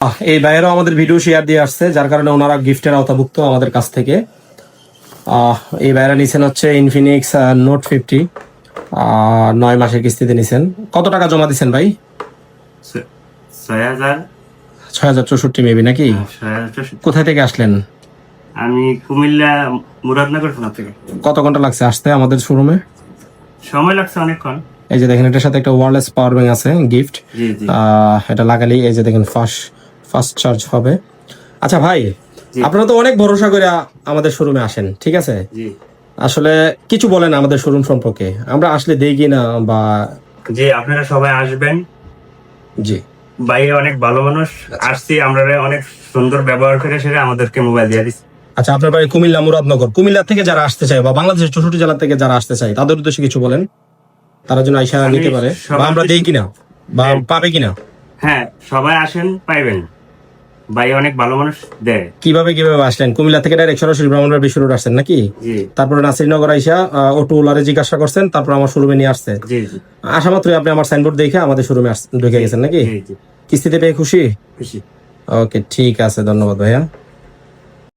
এই ভাইয়েরাও আমাদের video share দিয়ে আসছে, যার কারণে ওনারা গিফটের আওতাভুক্ত আমাদের কাছ থেকে। এই ভাইয়েরা নিছেন হচ্ছে ইনফিনিক্স নোট 50, 9 মাসের কিস্তিতে নিছেন। কত টাকা জমা দিচ্ছেন ভাই? 6064 মেবি নাকি? কোথায় থেকে আসলেন? আমি কুমিল্লা মুরাদনগর থানা থেকে। কত ঘন্টা লাগছে আসতে আমাদের শোরুমে? সময় লাগছে অনেকক্ষণ। এই যে দেখেন, এটার সাথে একটা ওয়্যারলেস পাওয়ার ব্যাংক আছে গিফট। জি জি। এটা লাগালেই এই যে দেখেন ফাস্ট চার্জ হবে। আচ্ছা ভাই, আপনারা তো অনেক ভরসা করে আমাদের শোরুমে আসেন, ঠিক আছে? জি। আসলে কিছু বলেন আমাদের শোরুম সম্পর্কে, আমরা আসলে দেই কি না বা? জি, আপনারা সবাই আসবেন। জি ভাই অনেক ভালো মানুষ, আসছি আমরা অনেক সুন্দর ব্যবহার করে সেটা আমাদেরকে মোবাইল দিয়ে দিচ্ছে। আচ্ছা, আপনার বাড়ি কুমিল্লা মুরাদনগর। কুমিল্লা থেকে যারা আসতে চায় বা বাংলাদেশের 64 জেলা থেকে যারা আসতে চায় তাদের উদ্দেশ্যে কিছু বলেন, তারা যেন আইসা নিতে পারে, বা আমরা দেই কিনা বা পাবে কিনা। হ্যাঁ, সবাই আসেন, পাইবেন। ভাই অনেক ভালো মানুষ দেয়। কিভাবে আসলেন? কুমিল্লা থেকে ডাইরেক্ট সরাসরি ব্রাহ্মণবাড়িয়া বিশ্ব রোড আসছেন নাকি? জি। তারপরে নাসিরনগর আইসা অটোওয়ালারে জিজ্ঞাসা করছেন, তারপর আমার শোরুমে নিয়ে আসছে। জি জি। আসা মাত্রই আপনি আমার সাইনবোর্ড দেখে আমাদের শোরুমে ঢুকে গেছেন নাকি? জি জি। কিস্তিতে পেয়ে খুশি? খুশি। ওকে, ঠিক আছে, ধন্যবাদ ভাইয়া।